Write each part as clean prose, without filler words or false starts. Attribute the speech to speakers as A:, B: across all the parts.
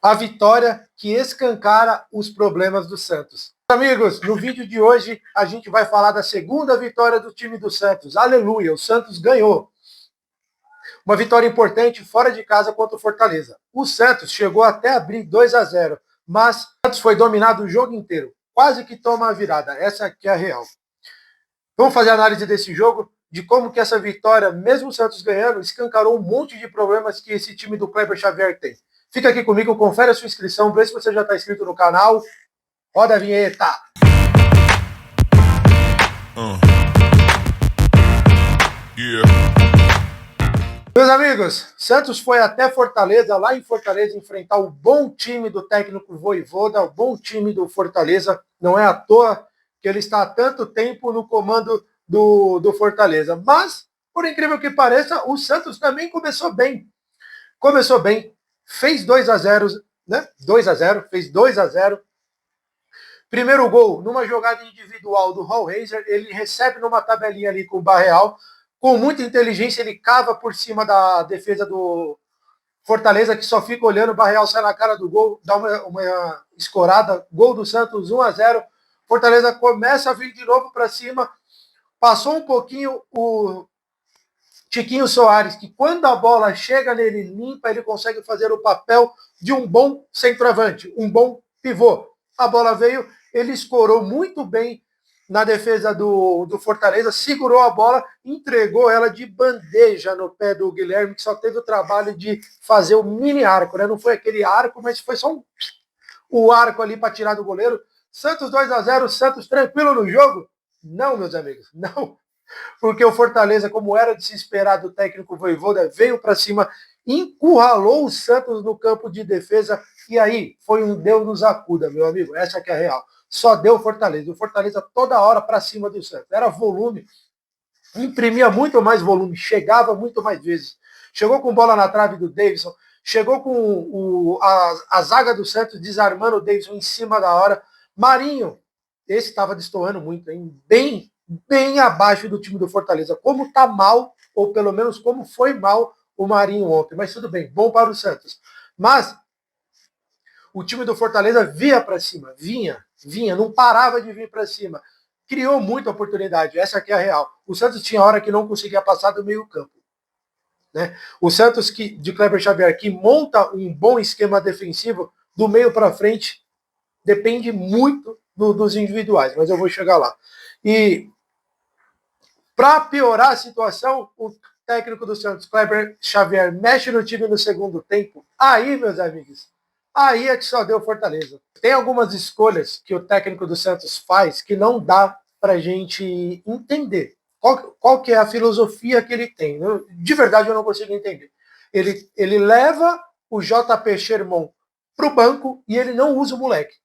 A: A vitória que escancara os problemas do Santos. Amigos, no vídeo de hoje a gente vai falar da segunda vitória do time do Santos. Aleluia, o Santos ganhou. Uma vitória importante fora de casa contra o Fortaleza. O Santos chegou até a abrir 2-0, mas o Santos foi dominado o jogo inteiro. Quase que toma a virada. Essa aqui é a real. Vamos fazer a análise desse jogo, de como que essa vitória, mesmo o Santos ganhando, escancarou um monte de problemas que esse time do Kleber Xavier tem. Fica aqui comigo, confere a sua inscrição, vê se você já está inscrito no canal. Roda a vinheta! Meus amigos, Santos foi até Fortaleza, lá em Fortaleza, enfrentar o bom time do técnico Vojvoda, o bom time do Fortaleza. Não é à toa que ele está há tanto tempo no comando do Fortaleza. Mas, por incrível que pareça, o Santos também começou bem. Começou bem, fez 2-0, né? 2-0, fez 2-0. Primeiro gol, numa jogada individual do Hallraiser, ele recebe numa tabelinha ali com o Barreal. Com muita inteligência, ele cava por cima da defesa do Fortaleza, que só fica olhando, o Barreal sai na cara do gol, dá uma escorada, gol do Santos, 1-0. Fortaleza começa a vir de novo para cima, passou um pouquinho o Tiquinho Soares, que quando a bola chega nele limpa, ele consegue fazer o papel de um bom centroavante, um bom pivô. A bola veio, ele escorou muito bem na defesa do Fortaleza, segurou a bola, entregou ela de bandeja no pé do Guilherme, que só teve o trabalho de fazer o mini arco, né? Não foi aquele arco, mas foi só o arco ali para tirar do goleiro. Santos 2-0, Santos tranquilo no jogo? Não, meus amigos, não. Porque o Fortaleza, como era de se esperar do técnico Vojvoda, veio para cima, encurralou o Santos no campo de defesa, e aí foi um Deus nos acuda, meu amigo, essa que é a real. Só deu o Fortaleza. O Fortaleza toda hora para cima do Santos. Era volume, imprimia muito mais volume, chegava muito mais vezes. Chegou com bola na trave do Davidson, chegou com a zaga do Santos desarmando o Davidson em cima da hora. Marinho, esse estava destoando muito, hein? Bem abaixo do time do Fortaleza. Como está mal, ou pelo menos como foi mal o Marinho ontem. Mas tudo bem, bom para o Santos. Mas o time do Fortaleza via para cima, vinha, não parava de vir para cima. Criou muita oportunidade, essa aqui é a real. O Santos tinha hora que não conseguia passar do meio campo. Né? O Santos de Kleber Xavier, que monta um bom esquema defensivo, do meio para frente, depende muito dos individuais, mas eu vou chegar lá. E para piorar a situação, o técnico do Santos, Kleber Xavier, mexe no time no segundo tempo. Aí, meus amigos, aí é que só deu Fortaleza. Tem algumas escolhas que o técnico do Santos faz que não dá para a gente entender. Qual que é a filosofia que ele tem? De verdade, eu não consigo entender. Ele leva o JP Sherman para o banco e ele não usa o moleque.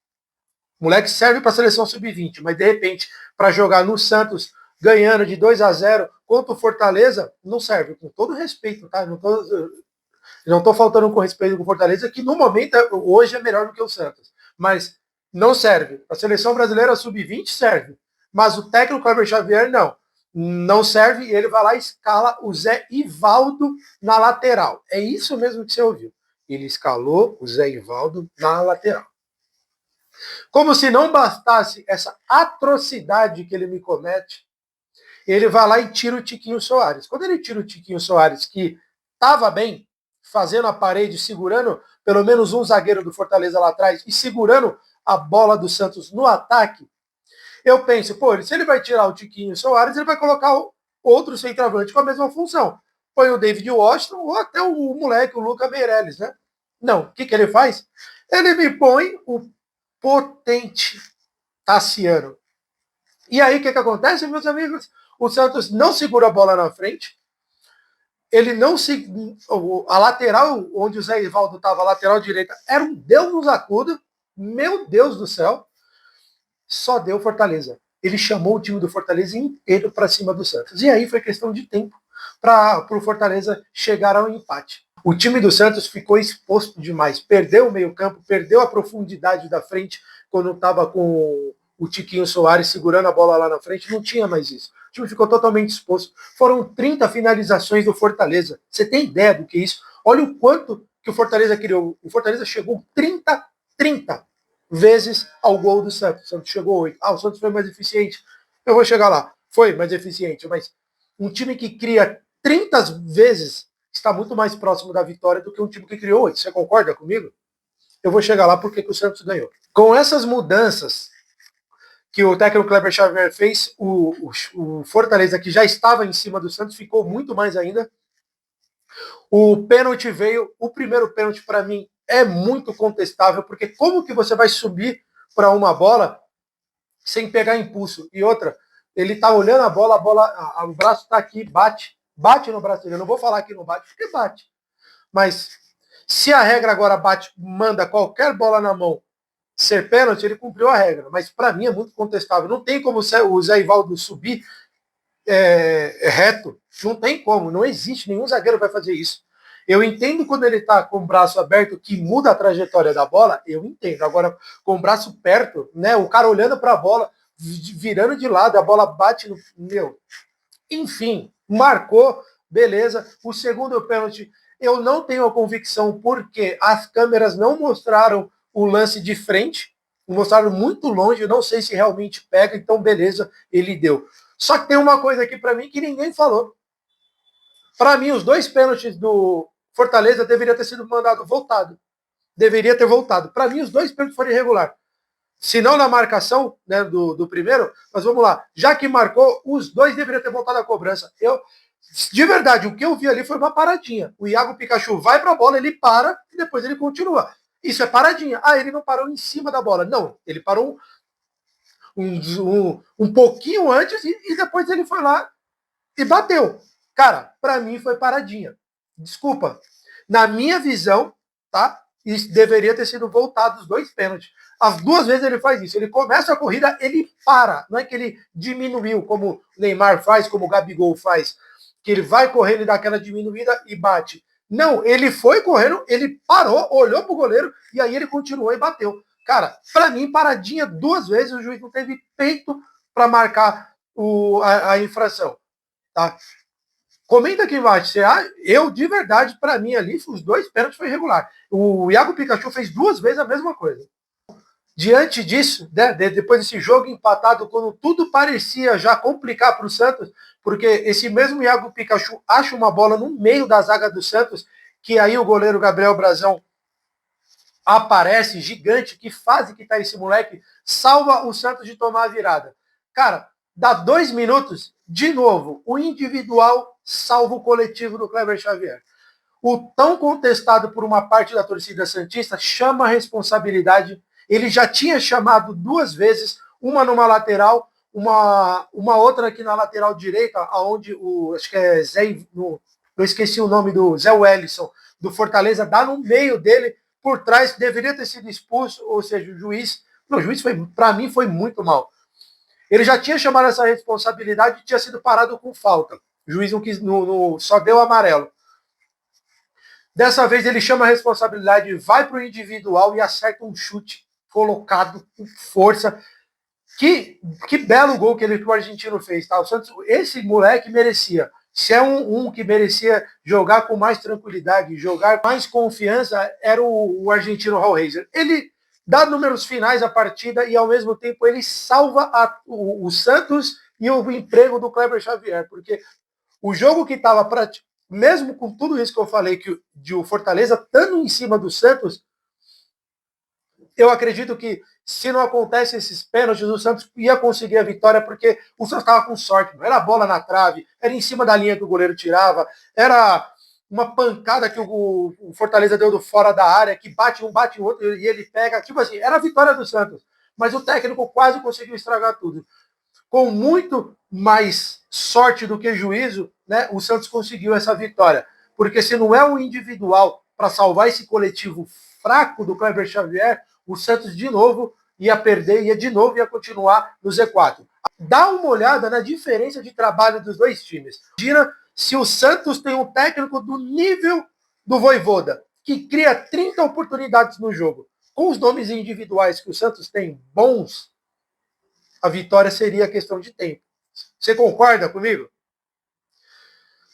A: O moleque serve para a seleção sub-20, mas de repente, para jogar no Santos, ganhando de 2-0 contra o Fortaleza, não serve. Com todo respeito, tá? Não estou faltando com respeito com o Fortaleza, que no momento, hoje, é melhor do que o Santos. Mas não serve. A seleção brasileira sub-20 serve. Mas o técnico Kleber Xavier, não. Não serve e ele vai lá e escala o Zé Ivaldo na lateral. É isso mesmo que você ouviu. Ele escalou o Zé Ivaldo na lateral. Como se não bastasse essa atrocidade que ele me comete, ele vai lá e tira o Tiquinho Soares. Quando ele tira o Tiquinho Soares, que estava bem, fazendo a parede, segurando pelo menos um zagueiro do Fortaleza lá atrás e segurando a bola do Santos no ataque, eu penso, pô, se ele vai tirar o Tiquinho Soares, ele vai colocar outro centroavante com a mesma função. Põe o David Washington ou até o moleque, o Luca Meirelles, né? Não, o que ele faz? Ele me põe o potente Tassiano. E aí, o que acontece, meus amigos? O Santos não segura a bola na frente, ele não se. A lateral, onde o Zé Ivaldo estava, a lateral direita, era um Deus nos acuda, meu Deus do céu, só deu Fortaleza. Ele chamou o time do Fortaleza inteiro para cima do Santos. E aí foi questão de tempo para o Fortaleza chegar ao empate. O time do Santos ficou exposto demais, perdeu o meio-campo, perdeu a profundidade da frente quando estava com o Tiquinho Soares segurando a bola lá na frente, não tinha mais isso. O time ficou totalmente exposto. Foram 30 finalizações do Fortaleza. Você tem ideia do que é isso? Olha o quanto que o Fortaleza criou. O Fortaleza chegou 30 vezes ao gol do Santos. O Santos chegou 8. O Santos foi mais eficiente. Eu vou chegar lá. Foi mais eficiente, mas um time que cria 30 vezes está muito mais próximo da vitória do que um time que criou 8. Você concorda comigo? Eu vou chegar lá porque que o Santos ganhou. Com essas mudanças que o técnico Kleber Xavier fez, o Fortaleza, que já estava em cima do Santos, ficou muito mais ainda. O pênalti veio, o primeiro pênalti para mim é muito contestável, porque como que você vai subir para uma bola sem pegar impulso? E outra, ele tá olhando a bola, o braço tá aqui, bate no braço dele. Eu não vou falar que não bate, porque bate. Mas se a regra agora manda qualquer bola na mão ser pênalti, ele cumpriu a regra. Mas para mim é muito contestável. Não tem como o Zé Ivaldo subir reto. Não tem como. Não existe. Nenhum zagueiro vai fazer isso. Eu entendo quando ele está com o braço aberto, que muda a trajetória da bola. Eu entendo. Agora, com o braço perto, né, o cara olhando para a bola, virando de lado, a bola bate no. Meu. Enfim, marcou. Beleza. O segundo pênalti, eu não tenho a convicção, porque as câmeras não mostraram o lance de frente, mostraram muito longe, eu não sei se realmente pega, então beleza, ele deu. Só que tem uma coisa aqui para mim que ninguém falou. Para mim, os dois pênaltis do Fortaleza deveriam ter sido mandado voltado. Deveria ter voltado. Para mim, os dois pênaltis foram irregulares. Se não na marcação, né, do primeiro, mas vamos lá. Já que marcou, os dois deveriam ter voltado a cobrança. De verdade, o que eu vi ali foi uma paradinha. O Iago Pikachu vai para a bola, ele para e depois ele continua. Isso é paradinha. Ele não parou em cima da bola. Não, ele parou um pouquinho antes e depois ele foi lá e bateu. Cara, para mim foi paradinha. Desculpa. Na minha visão, tá? Isso deveria ter sido voltado os dois pênaltis. As duas vezes ele faz isso. Ele começa a corrida, ele para. Não é que ele diminuiu, como o Neymar faz, como o Gabigol faz, que ele vai correndo e dá aquela diminuída e bate. Não, ele foi correndo, ele parou, olhou pro goleiro e aí ele continuou e bateu. Cara, para mim, paradinha duas vezes, o juiz não teve peito para marcar a infração. Tá? Comenta aqui embaixo. Eu, de verdade, para mim ali, os dois pênaltis foi irregular. O Iago Pikachu fez duas vezes a mesma coisa. Diante disso, né, depois desse jogo empatado, quando tudo parecia já complicar para o Santos, porque esse mesmo Iago Pikachu acha uma bola no meio da zaga do Santos, que aí o goleiro Gabriel Brazão aparece, gigante, que fase que tá esse moleque, salva o Santos de tomar a virada. Cara, dá 2 minutos, de novo, o individual salva o coletivo do Kleber Xavier. O tão contestado por uma parte da torcida santista chama a responsabilidade. Ele já tinha chamado duas vezes, uma numa lateral, uma outra aqui na lateral direita, aonde acho que é Zé, eu esqueci o nome do Zé Wellison, do Fortaleza, dá no meio dele, por trás, deveria ter sido expulso, ou seja, o juiz para mim, foi muito mal. Ele já tinha chamado essa responsabilidade e tinha sido parado com falta. O juiz não quis, só deu amarelo. Dessa vez ele chama a responsabilidade, vai para o individual e acerta um chute colocado com força. Que belo gol que o argentino fez, tá? O Santos, esse moleque merecia. Se é um que merecia jogar com mais tranquilidade, jogar com mais confiança, era o argentino Raul Reiser. Ele dá números finais à partida e, ao mesmo tempo, ele salva o Santos e o emprego do Kleber Xavier, porque o jogo que estava mesmo com tudo isso que eu falei, que de o Fortaleza estando em cima do Santos, eu acredito que se não acontece esses pênaltis, o Santos ia conseguir a vitória, porque o Santos estava com sorte. Era a bola na trave, era em cima da linha que o goleiro tirava, era uma pancada que o Fortaleza deu do fora da área, que bate um, bate o outro, e ele pega. Tipo assim, era a vitória do Santos. Mas o técnico quase conseguiu estragar tudo. Com muito mais sorte do que juízo, né, o Santos conseguiu essa vitória. Porque se não é o individual para salvar esse coletivo fraco do Kleber Xavier, o Santos de novo ia perder, ia continuar no Z4. Dá uma olhada na diferença de trabalho dos dois times. Imagina se o Santos tem um técnico do nível do Vojvoda, que cria 30 oportunidades no jogo. Com os nomes individuais que o Santos tem bons, a vitória seria questão de tempo. Você concorda comigo?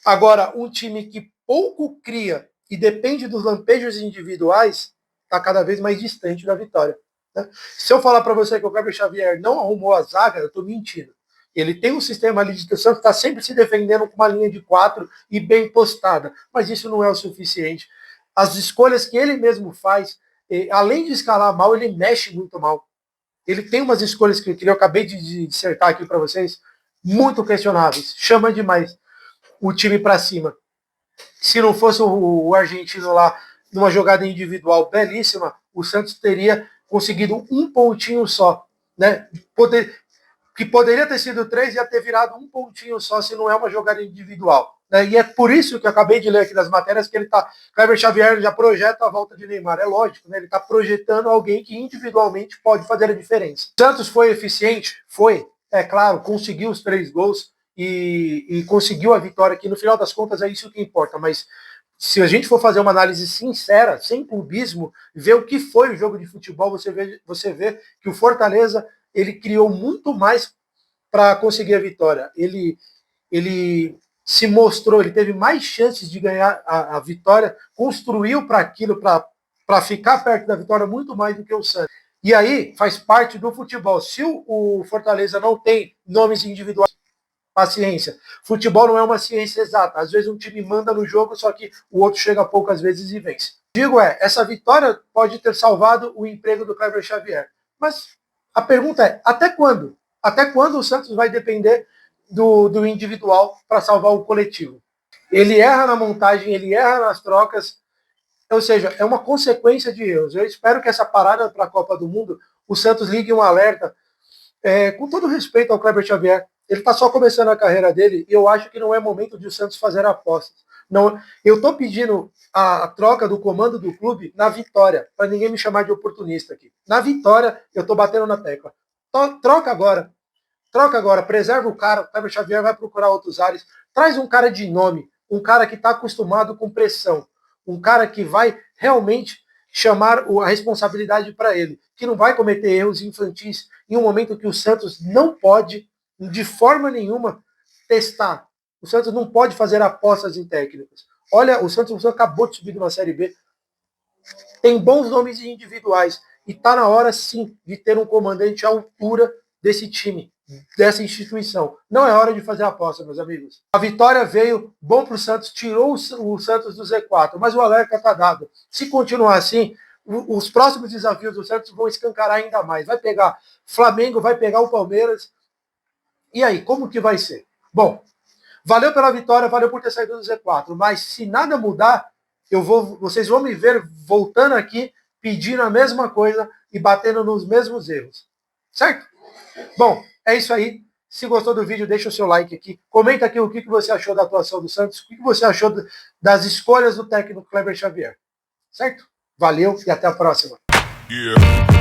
A: Agora, um time que pouco cria e depende dos lampejos individuais, está cada vez mais distante da vitória. Né? Se eu falar para você que o Kleber Xavier não arrumou a zaga, eu estou mentindo. Ele tem um sistema ali de Santos, está sempre se defendendo com uma linha de 4 e bem postada, mas isso não é o suficiente. As escolhas que ele mesmo faz, além de escalar mal, ele mexe muito mal. Ele tem umas escolhas que eu acabei de dissertar aqui para vocês, muito questionáveis. Chama demais o time para cima. Se não fosse o argentino lá, numa jogada individual belíssima, o Santos teria conseguido um pontinho só. Né? Que poderia ter sido 3 e ia ter virado um pontinho só se não é uma jogada individual. Né? E é por isso que eu acabei de ler aqui das matérias que ele tá. Kleber Xavier já projeta a volta de Neymar. É lógico, né? Ele está projetando alguém que individualmente pode fazer a diferença. O Santos foi eficiente? Foi. É claro, conseguiu os 3 gols e conseguiu a vitória, que no final das contas é isso que importa. Mas se a gente for fazer uma análise sincera, sem clubismo, ver o que foi o jogo de futebol, você vê que o Fortaleza ele criou muito mais para conseguir a vitória. Ele se mostrou, ele teve mais chances de ganhar a vitória, construiu para aquilo, para ficar perto da vitória muito mais do que o Santos. E aí faz parte do futebol. Se o Fortaleza não tem nomes individuais, paciência. Futebol não é uma ciência exata. Às vezes um time manda no jogo, só que o outro chega poucas vezes e vence. Digo essa vitória pode ter salvado o emprego do Kleber Xavier. Mas a pergunta é, até quando? Até quando o Santos vai depender do individual para salvar o coletivo? Ele erra na montagem, ele erra nas trocas, ou seja, é uma consequência de erros. Eu espero que essa parada para a Copa do Mundo, o Santos ligue um alerta, com todo respeito ao Kleber Xavier. Ele está só começando a carreira dele e eu acho que não é momento de o Santos fazer apostas. Não, eu estou pedindo a troca do comando do clube na vitória, para ninguém me chamar de oportunista aqui. Na vitória, eu estou batendo na tecla. Troca agora, preserva o cara, o Kleber Xavier vai procurar outros ares, traz um cara de nome, um cara que está acostumado com pressão, um cara que vai realmente chamar a responsabilidade para ele, que não vai cometer erros infantis em um momento que o Santos não pode, de forma nenhuma, testar. O Santos não pode fazer apostas em técnicos. Olha, o Santos acabou de subir de uma Série B, tem bons nomes individuais, e está na hora, sim, de ter um comandante à altura desse time, dessa instituição. Não é hora de fazer aposta, meus amigos. A vitória veio, bom para o Santos, tirou o Santos do Z4, mas o alerta está dado. Se continuar assim, os próximos desafios do Santos vão escancarar ainda mais. Vai pegar Flamengo, vai pegar o Palmeiras. E aí, como que vai ser? Bom, valeu pela vitória, valeu por ter saído do Z4, mas se nada mudar, vocês vão me ver voltando aqui, pedindo a mesma coisa e batendo nos mesmos erros. Certo? Bom, é isso aí. Se gostou do vídeo, deixa o seu like aqui. Comenta aqui o que você achou da atuação do Santos, o que você achou das escolhas do técnico Kleber Xavier. Certo? Valeu e até a próxima. Yeah.